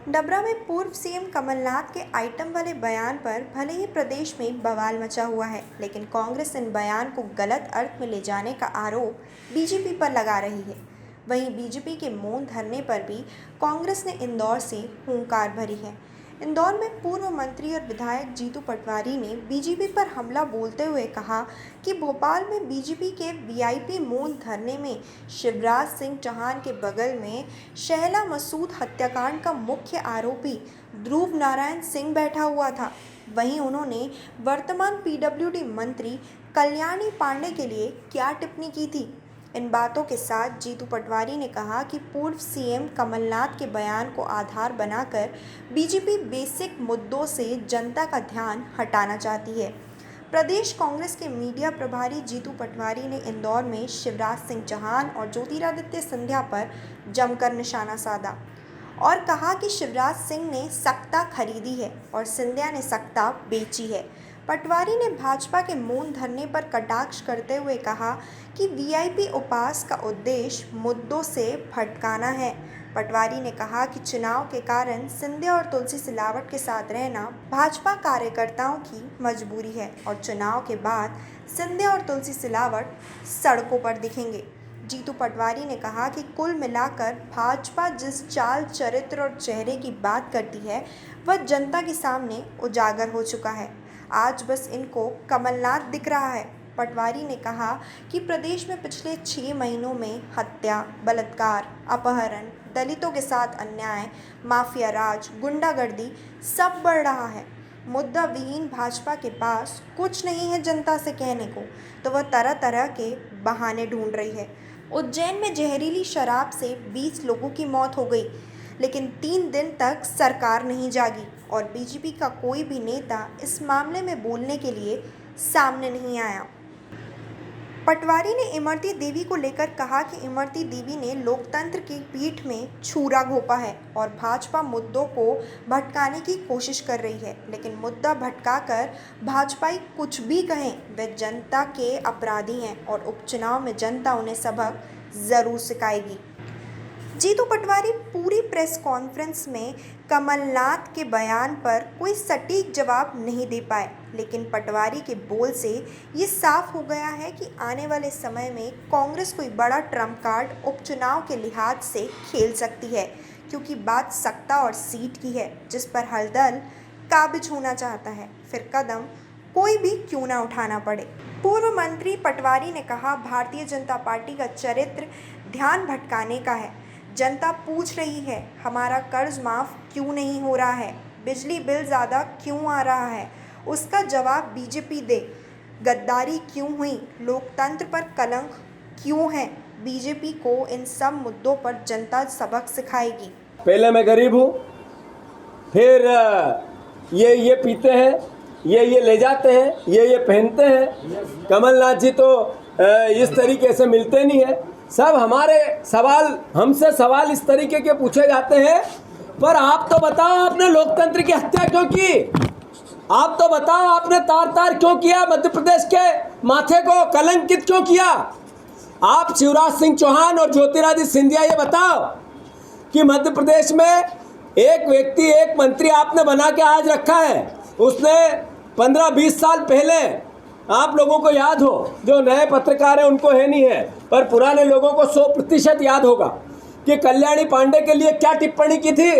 डबरा में पूर्व सीएम कमलनाथ के आइटम वाले बयान पर भले ही प्रदेश में बवाल मचा हुआ है, लेकिन कांग्रेस इन बयान को गलत अर्थ में ले जाने का आरोप बीजेपी पर लगा रही है। वहीं बीजेपी के मौन धरने पर भी कांग्रेस ने इंदौर से हुंकार भरी है। इंदौर में पूर्व मंत्री और विधायक जीतू पटवारी ने बीजेपी पर हमला बोलते हुए कहा कि भोपाल में बीजेपी के वीआईपी मौन धरने में शिवराज सिंह चौहान के बगल में शहला मसूद हत्याकांड का मुख्य आरोपी ध्रुव नारायण सिंह बैठा हुआ था। वहीं उन्होंने वर्तमान पीडब्ल्यूडी मंत्री कल्याणी पांडे के लिए क्या टिप्पणी की थी। इन बातों के साथ जीतू पटवारी ने कहा कि पूर्व सीएम कमलनाथ के बयान को आधार बनाकर बीजेपी बेसिक मुद्दों से जनता का ध्यान हटाना चाहती है। प्रदेश कांग्रेस के मीडिया प्रभारी जीतू पटवारी ने इंदौर में शिवराज सिंह चौहान और ज्योतिरादित्य सिंधिया पर जमकर निशाना साधा और कहा कि शिवराज सिंह ने सत्ता खरीदी है और सिंधिया ने सत्ता बेची है। पटवारी ने भाजपा के मौन धरने पर कटाक्ष करते हुए कहा कि वीआईपी उपास का उद्देश्य मुद्दों से भटकाना है। पटवारी ने कहा कि चुनाव के कारण सिंधिया और तुलसी सिलावट के साथ रहना भाजपा कार्यकर्ताओं की मजबूरी है और चुनाव के बाद सिंधिया और तुलसी सिलावट सड़कों पर दिखेंगे। जीतू पटवारी ने कहा कि कुल मिलाकर भाजपा जिस चाल, चरित्र और चेहरे की बात करती है वह जनता के सामने उजागर हो चुका है। आज बस इनको कमलनाथ दिख रहा है। पटवारी ने कहा कि प्रदेश में पिछले 6 महीनों में हत्या, बलात्कार, अपहरण, दलितों के साथ अन्याय, माफिया राज, गुंडागर्दी सब बढ़ रहा है। मुद्दा विहीन भाजपा के पास कुछ नहीं है जनता से कहने को, तो वह तरह तरह के बहाने ढूंढ रही है। उज्जैन में जहरीली शराब से 20 लोगों की मौत हो गई, लेकिन 3 दिन तक सरकार नहीं जागी और बीजेपी का कोई भी नेता इस मामले में बोलने के लिए सामने नहीं आया। पटवारी ने इमरती देवी को लेकर कहा कि इमरती देवी ने लोकतंत्र की पीठ में छुरा घोंपा है और भाजपा मुद्दों को भटकाने की कोशिश कर रही है, लेकिन मुद्दा भटकाकर भाजपाई कुछ भी कहें वे जनता के अपराधी हैं और उपचुनाव में जनता उन्हें सबक ज़रूर सिखाएगी। जीतू पटवारी पूरी प्रेस कॉन्फ्रेंस में कमलनाथ के बयान पर कोई सटीक जवाब नहीं दे पाए, लेकिन पटवारी के बोल से ये साफ हो गया है कि आने वाले समय में कांग्रेस कोई बड़ा ट्रम्प कार्ड उपचुनाव के लिहाज से खेल सकती है, क्योंकि बात सत्ता और सीट की है जिस पर हर दल काबिज होना चाहता है, फिर कदम कोई भी क्यों ना उठाना पड़े। पूर्व मंत्री पटवारी ने कहा, भारतीय जनता पार्टी का चरित्र ध्यान भटकाने का है। जनता पूछ रही है हमारा कर्ज माफ़ क्यों नहीं हो रहा है, बिजली बिल ज़्यादा क्यों आ रहा है, उसका जवाब बीजेपी दे। गद्दारी क्यों हुई, लोकतंत्र पर कलंक क्यों है, बीजेपी को इन सब मुद्दों पर जनता सबक सिखाएगी। पहले मैं गरीब हूँ, फिर ये पीते हैं, ये ले जाते हैं, ये पहनते हैं। कमलनाथ जी तो इस तरीके से मिलते नहीं है। सब हमारे सवाल, हमसे सवाल इस तरीके के पूछे जाते हैं, पर आप तो बताओ आपने लोकतंत्र की हत्या क्यों की? आप तो बताओ आपने तार तार क्यों किया? मध्य प्रदेश के माथे को कलंकित क्यों किया? आप शिवराज सिंह चौहान और ज्योतिरादित्य सिंधिया ये बताओ कि मध्य प्रदेश में एक व्यक्ति, एक मंत्री आपने बना के आज रखा है। उसने 15-20 साल पहले, आप लोगों को याद हो, जो नए पत्रकार हैं उनको है नहीं है, पर पुराने लोगों को 100% याद होगा कि कल्याणी पांडे के लिए क्या टिप्पणी की थी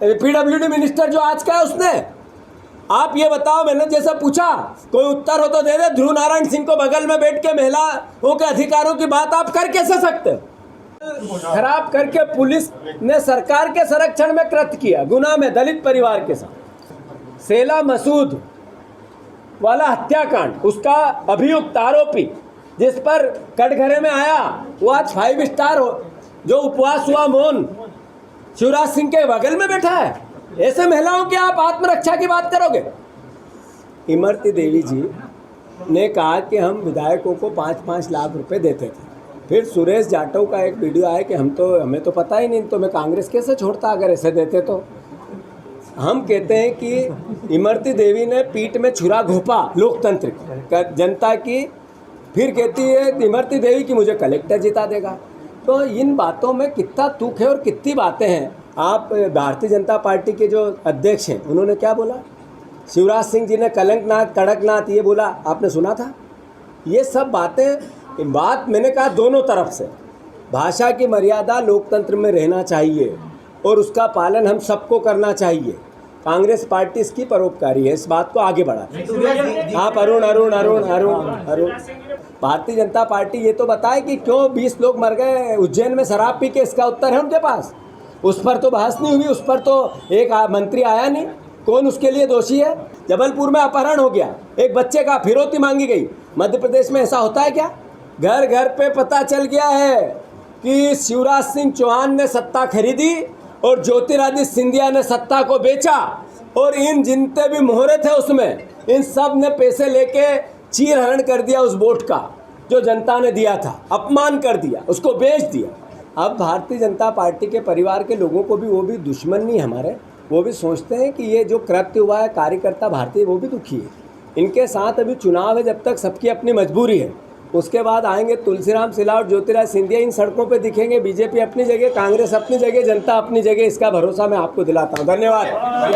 पीडब्ल्यूडी मिनिस्टर जो आज का है उसने। आप ये बताओ, मैंने जैसा पूछा, कोई उत्तर हो तो दे दे। ध्रुव नारायण सिंह को बगल में बैठ के महिलाओं के अधिकारों की बात आप कर कैसे सकते? खराब करके पुलिस ने सरकार के संरक्षण में कृत्य किया, गुनाह में दलित परिवार के साथ। शहला मसूद वाला हत्याकांड, उसका अभियुक्त आरोपी जिस पर कटघरे में आया, वो आज 5 स्टार हो, जो उपवास हुआ मौन, शिवराज सिंह के बगल में बैठा है। ऐसे महिलाओं की आप आत्मरक्षा की बात करोगे? इमरती देवी जी ने कहा कि हम विधायकों को 5-5 लाख रुपए देते थे। फिर सुरेश जाटव का एक वीडियो आया कि हमें तो पता ही नहीं, तो मैं कांग्रेस कैसे छोड़ता अगर ऐसे देते तो। हम कहते हैं कि इमरती देवी ने पीठ में छुरा घोंपा लोकतंत्र का, जनता की। फिर कहती है इमरती देवी कि मुझे कलेक्टर जिता देगा। तो इन बातों में कितना तुक है और कितनी बातें हैं आप भारतीय जनता पार्टी के जो अध्यक्ष हैं उन्होंने क्या बोला? शिवराज सिंह जी ने कलंकनाथ कड़कनाथ ये बोला, आपने सुना था? ये सब बातें, बात मैंने कहा दोनों तरफ से। भाषा की मर्यादा लोकतंत्र में रहना चाहिए और उसका पालन हम सबको करना चाहिए। कांग्रेस पार्टी इसकी परोपकारी है, इस बात को आगे बढ़ाते हैं। आप अरुण भारतीय जनता पार्टी ये तो बताए कि क्यों 20 लोग मर गए उज्जैन में शराब पी के, इसका उत्तर है उनके पास। उस पर तो बहस नहीं हुई, उस पर तो एक मंत्री आया नहीं। कौन उसके लिए दोषी है? जबलपुर में अपहरण हो गया, एक बच्चे का फिरौती मांगी गई। मध्य प्रदेश में ऐसा होता है क्या? घर घर पे पता चल गया है कि शिवराज सिंह चौहान ने सत्ता खरीदी और ज्योतिरादित्य सिंधिया ने सत्ता को बेचा, और इन जितने भी मोहरे थे उसमें, इन सब ने पैसे लेके चीर हरण कर दिया उस वोट का जो जनता ने दिया था, अपमान कर दिया, उसको बेच दिया। अब भारतीय जनता पार्टी के परिवार के लोगों को भी, वो भी दुश्मन नहीं हमारे, वो भी सोचते हैं कि ये जो कृत्य हुआ है कार्यकर्ता भारतीय, वो भी दुखी है। इनके साथ अभी चुनाव है, जब तक सबकी अपनी मजबूरी है। उसके बाद आएंगे तुलसीराम सिलावट, ज्योतिरादित्य सिंधिया इन सड़कों पे दिखेंगे। बीजेपी अपनी जगह, कांग्रेस अपनी जगह, जनता अपनी जगह, इसका भरोसा मैं आपको दिलाता हूँ। धन्यवाद।